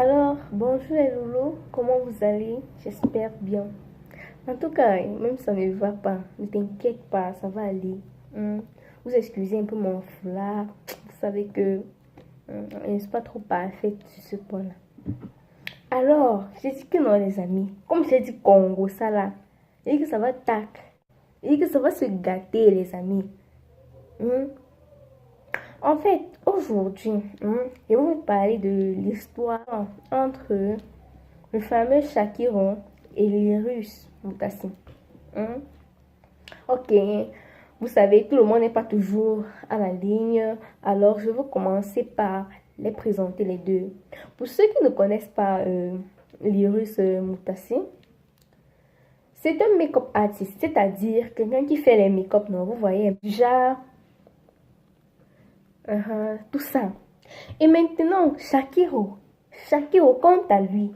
Alors, bonjour les loulous, comment vous allez? J'espère bien. En tout cas, même si ça ne va pas, ne t'inquiète pas, ça va aller. Vous excusez un peu mon foulard, vous savez que je ne suis pas trop parfaite sur ce point-là. Alors, j'ai dit que non les amis, comme j'ai dit Congo, ça là, j'ai dit que ça va tac, j'ai dit que ça va se gâter les amis. En fait, aujourd'hui, je vais vous parler de l'histoire entre le fameux Shakiro et les Russes Moutassine. Ok, vous savez, tout le monde n'est pas toujours à la ligne, alors je vais commencer par les présenter les deux. Pour ceux qui ne connaissent pas les Russes Moutassine, c'est un make-up artiste, c'est-à-dire quelqu'un qui fait les make-up, non, vous voyez, déjà... tout ça. Et maintenant, Shakiro, quant à lui,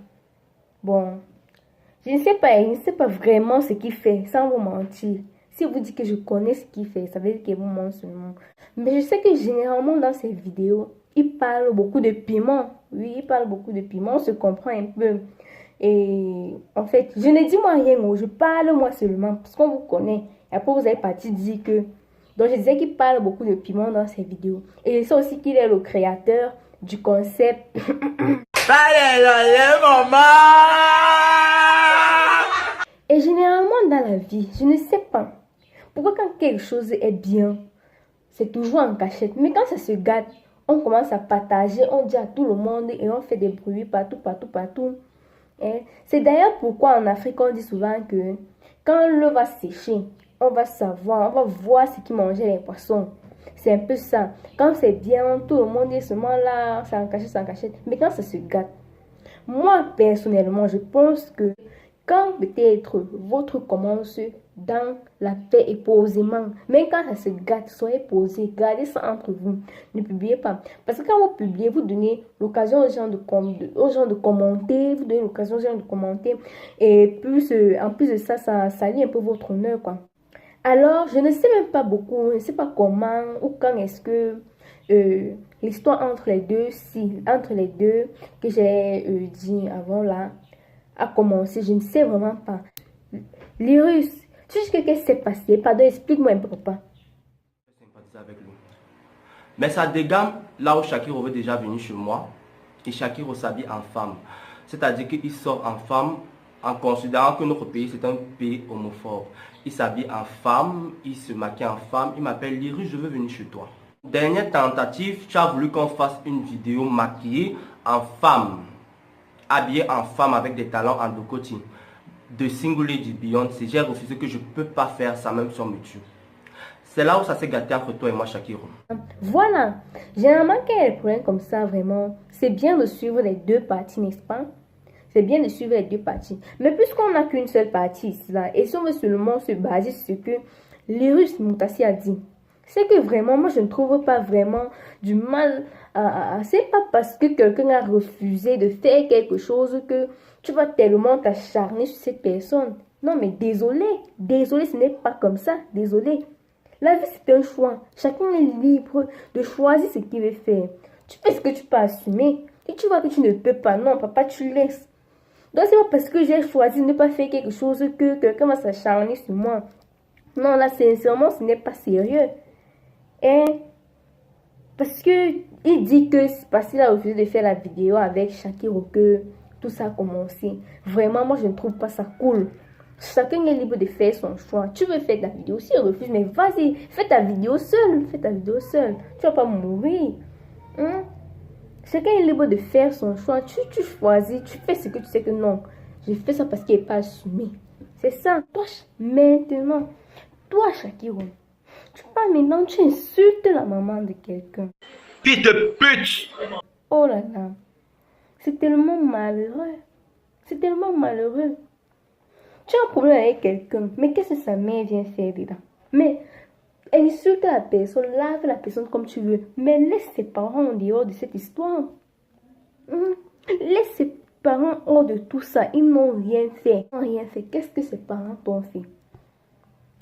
bon, je ne sais pas vraiment ce qu'il fait, sans vous mentir. Si vous dites que je connais ce qu'il fait, ça veut dire qu'il vous ment seulement. Mais je sais que généralement dans ses vidéos, il parle beaucoup de piment. Oui, il parle beaucoup de piment, on se comprend un peu. Et en fait, je ne dis moi rien, je parle moi seulement, parce qu'on vous connaît. Et après, vous avez parti dire que... Donc, je disais qu'il parle beaucoup de piment dans ses vidéos. Et je sais aussi qu'il est le créateur du concept. Et généralement dans la vie, je ne sais pas pourquoi quand quelque chose est bien, c'est toujours en cachette. Mais quand ça se gâte, on commence à partager, on dit à tout le monde et on fait des bruits partout. C'est d'ailleurs pourquoi en Afrique, on dit souvent que quand l'eau va sécher, on va savoir, on va voir ce qui mangeait les poissons. C'est un peu ça. Quand c'est bien, tout le monde est seulement là, c'est en cachette. Mais quand ça se gâte, moi personnellement, je pense que quand peut-être votre commence dans la paix et posément, mais quand ça se gâte, soyez posés, gardez ça entre vous. Ne publiez pas. Parce que quand vous publiez, vous donnez l'occasion aux gens de commenter, vous donnez l'occasion aux gens de commenter. Et plus, en plus de ça, ça salit un peu votre honneur, quoi. Alors, je ne sais même pas beaucoup, je ne sais pas comment ou quand est-ce que l'histoire entre les deux, que j'ai dit avant là, a commencé. Je ne sais vraiment pas. Les Russes, tu sais ce qui s'est passé? Pardon, explique-moi un peu, papa. Avec lui. Mais ça dégamme là où Shakiro est déjà venu chez moi. Et Shakiro s'habille en femme. C'est-à-dire qu'il sort en femme en considérant que notre pays c'est un pays homophobe. Il s'habille en femme, il se maquille en femme, il m'appelle Lyris, je veux venir chez toi. Dernière tentative, tu as voulu qu'on fasse une vidéo maquillée en femme, habillée en femme avec des talons en Dokoti, de Singulier du Beyoncé. J'ai refusé que je ne peux pas faire ça même sur YouTube. C'est là où ça s'est gâté entre toi et moi, Shakiro. Voilà, généralement quand il y a des problèmes comme ça, vraiment, c'est bien de suivre les deux parties, n'est-ce pas? C'est bien de suivre les deux parties. Mais puisqu'on n'a qu'une seule partie ici, là, et si on veut seulement se baser sur ce que Lyris Moutassine a dit, c'est que vraiment, moi, je ne trouve pas vraiment du mal à... C'est pas parce que quelqu'un a refusé de faire quelque chose que tu vas tellement t'acharner sur cette personne. Non, mais désolé, ce n'est pas comme ça, désolé. La vie, c'est un choix. Chacun est libre de choisir ce qu'il veut faire. Tu fais ce que tu peux assumer. Et tu vois que tu ne peux pas. Non, papa, tu laisses. Donc, c'est pas parce que j'ai choisi de ne pas faire quelque chose que quelqu'un va s'acharner sur moi. Non, là, sincèrement, ce n'est pas sérieux. Et parce que il dit que c'est parce qu'il a refusé de faire la vidéo avec Shakiro que tout ça a commencé. Vraiment, moi, je ne trouve pas ça cool. Chacun est libre de faire son choix. Tu veux faire ta vidéo, si il refuse, mais vas-y, fais ta vidéo seule. Tu vas pas mourir. Chacun est libre de faire son choix. Tu choisis, tu fais ce que tu sais que non. Je fais ça parce qu'il n'est pas assumé. C'est ça. Toi, maintenant, toi, Shakiro, tu parles maintenant, tu insultes la maman de quelqu'un. Fils de pute! Oh là là. C'est tellement malheureux. C'est tellement malheureux. Tu as un problème avec quelqu'un, mais qu'est-ce que sa mère vient faire dedans? Mais insulte la personne, lave la personne comme tu veux, mais laisse ses parents en dehors de cette histoire. Laisse ses parents hors de tout ça, ils n'ont rien fait. Qu'est-ce que ses parents t'ont fait?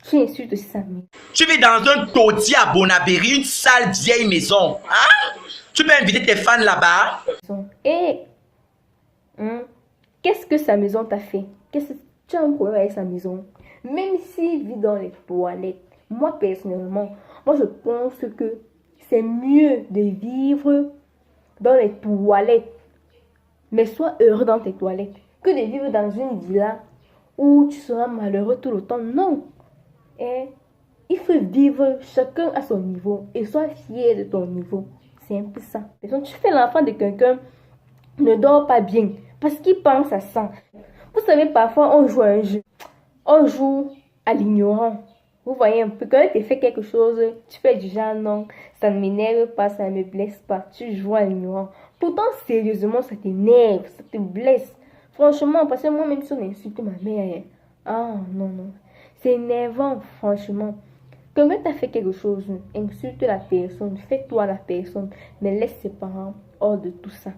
Tu insultes sa mère. Tu vis dans un taudis à Bonabéry, une sale vieille maison. Hein? Tu peux inviter tes fans là-bas? Et Qu'est-ce que sa maison t'a fait? Tu as un problème avec sa maison? Même s'il vit dans les toilettes, moi personnellement, moi je pense que c'est mieux de vivre dans les toilettes, mais sois heureux dans tes toilettes, que de vivre dans une villa où tu seras malheureux tout le temps. Non. Et il faut vivre chacun à son niveau et sois fier de ton niveau. C'est un peu ça. Donc, tu fais l'enfant de quelqu'un ne dort pas bien parce qu'il pense à ça. Vous savez, parfois on joue à un jeu. On joue à l'ignorant. Vous voyez un peu, quand tu fais quelque chose, tu fais du genre non, ça ne m'énerve pas, ça ne me blesse pas. Tu joues à l'ignorant. Pourtant, sérieusement, ça t'énerve, ça te blesse. Franchement, parce que moi-même, si on insulte ma mère, ah non, non. C'est énervant, franchement. Quand tu as fait quelque chose, insulte la personne, fais-toi la personne, mais laisse ses parents hors de tout ça.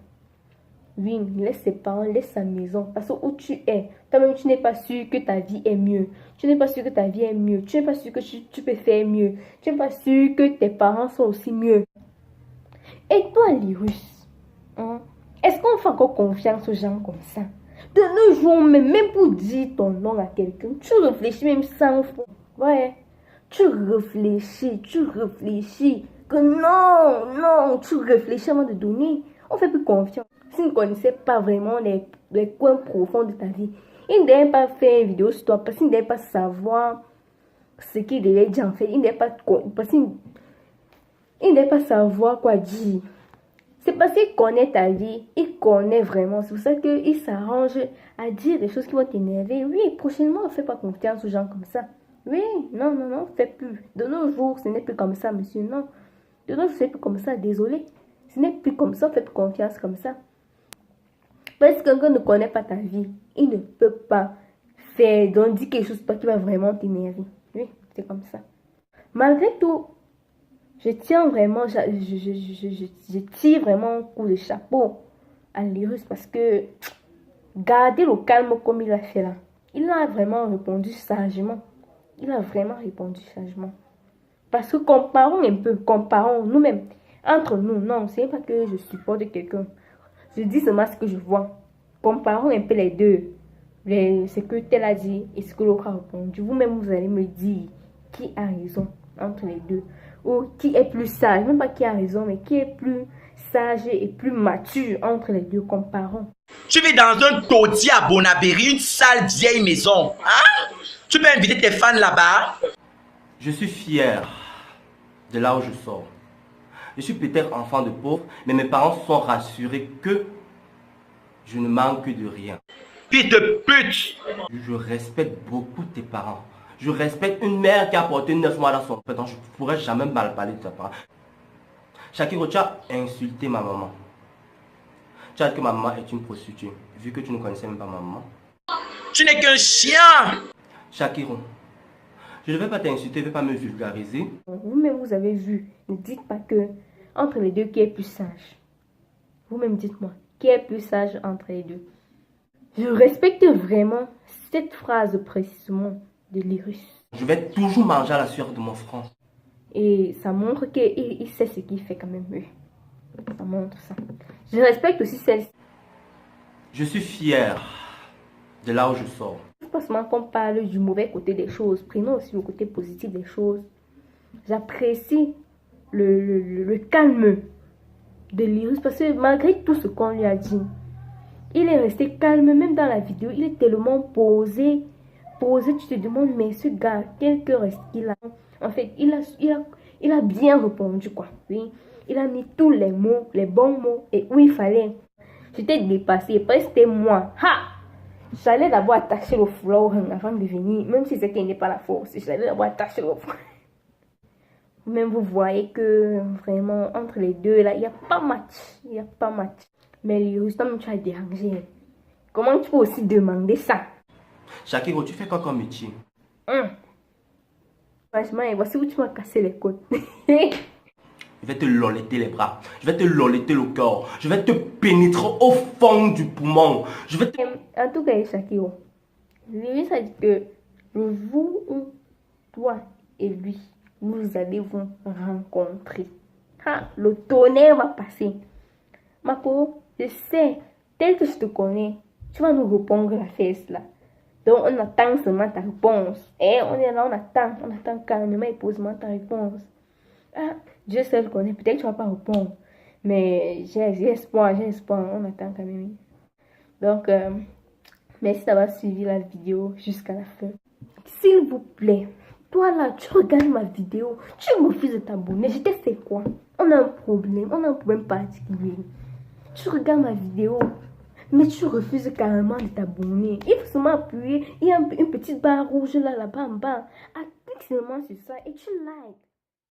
Oui, laisse ses parents, laisse sa maison. Parce que où tu es, toi-même, tu n'es pas sûr que ta vie est mieux. Tu n'es pas sûr que ta vie est mieux. Tu n'es pas sûr que tu peux faire mieux. Tu n'es pas sûr que tes parents sont aussi mieux. Et toi, Lyrus, est-ce qu'on fait encore confiance aux gens comme ça? De nos jours, même pour dire ton nom à quelqu'un, tu réfléchis même 100 fois. Ouais, tu réfléchis. Que non, tu réfléchis avant de donner. On fait plus confiance. S'il ne connaissait pas vraiment les coins profonds de ta vie, il ne devait pas faire une vidéo sur toi parce qu'il ne devait pas savoir ce qu'il devait dire en fait. Il ne devait pas savoir quoi dire. C'est parce qu'il connaît ta vie, il connaît vraiment. C'est pour ça qu'il s'arrange à dire des choses qui vont t'énerver. Oui, prochainement, ne fais pas confiance aux gens comme ça. Oui, non, fais plus. De nos jours, ce n'est plus comme ça, monsieur, non. De nos jours, ce n'est plus comme ça, désolé. Ce n'est plus comme ça, faites confiance comme ça. Parce que quelqu'un ne connaît pas ta vie, il ne peut pas faire, donc dire quelque chose qui va vraiment t'énerver. Oui, c'est comme ça. Malgré tout, je tiens vraiment, je tire vraiment un coup de chapeau à Lyrus parce que garder le calme comme il a fait là, il a vraiment répondu sagement. Parce que comparons un peu, comparons nous-mêmes, entre nous, non, c'est pas que je supporte quelqu'un. Je dis seulement ce que je vois. Comparons un peu les deux. Ce que tel a dit et ce que l'autre a répondu. Vous-même, vous allez me dire qui a raison entre les deux. Ou qui est plus sage. Même pas qui a raison, mais qui est plus sage et plus mature entre les deux. Comparons. Tu vis dans un taudis à Bonabéry, une sale vieille maison. Hein? Tu peux inviter tes fans là-bas? Je suis fier de là où je sors. Je suis peut-être enfant de pauvre, mais mes parents sont rassurés que je ne manque de rien. Fils de pute! Je respecte beaucoup tes parents. Je respecte une mère qui a porté 9 mois dans son ventre. Je ne pourrais jamais mal parler de tes parents. Shakiro, tu as insulté ma maman. Tu as dit que ma maman est une prostituée, vu que tu ne connaissais même pas ma maman. Tu n'es qu'un chien! Shakiro, je ne vais pas t'insulter, je ne vais pas me vulgariser. Vous-même, vous avez vu. Ne dites pas que entre les deux, qui est plus sage. Vous-même, dites-moi, qui est plus sage entre les deux. Je respecte vraiment cette phrase précisément de Lyrus. Je vais toujours manger à la sueur de mon front. Et ça montre qu'il sait ce qu'il fait quand même. Oui. Ça montre ça. Je respecte aussi celle-ci. Je suis fier de là où je sors. Pas seulement qu'on parle du mauvais côté des choses, prenons aussi le côté positif des choses. J'apprécie le calme de Lyrus parce que malgré tout ce qu'on lui a dit, il est resté calme même dans la vidéo. Il est tellement posé. Tu te demandes, mais ce gars, quel cœur est-ce qu'il a? En fait, il a bien répondu quoi. Oui, il a mis tous les mots, les bons mots et où il fallait. J'étais dépassée parce que c'était moi. Ha! J'allais d'abord attacher le foulard avant de venir, même si c'était n'est pas la force. J'allais d'abord attacher le foulard. Même vous voyez que vraiment entre les deux là, il n'y a pas match. Mais Lyrus, toi-même tu as dérangé. Comment tu peux aussi demander ça? Shakiro, tu fais quoi comme métier? Franchement, et voici où tu m'as cassé les côtes. Je vais te loleter les bras. Je vais te loleter le corps. Je vais te pénétrer au fond du poumon. Je vais te... En tout cas, Shakiro, Lyrus a dit que vous, toi et lui, vous allez vous rencontrer. Le tonnerre va passer. Ma pauvre, je sais tel que je te connais, tu vas nous répondre la fesse là. Donc, on attend seulement ta réponse. Et on est là, on attend calmement et posément ta réponse. Ah, Dieu seul connaît, peut-être que tu ne vas pas répondre. Mais j'ai espoir, on attend quand même. Donc, merci d'avoir suivi la vidéo jusqu'à la fin. S'il vous plaît, toi là, tu regardes ma vidéo, tu refuses de t'abonner, je t'ai fait quoi? On a un problème particulier. Tu regardes ma vidéo, mais tu refuses carrément de t'abonner. Il faut seulement appuyer, il y a une petite barre rouge là, là-bas en bas. Appuie seulement sur ça et tu likes.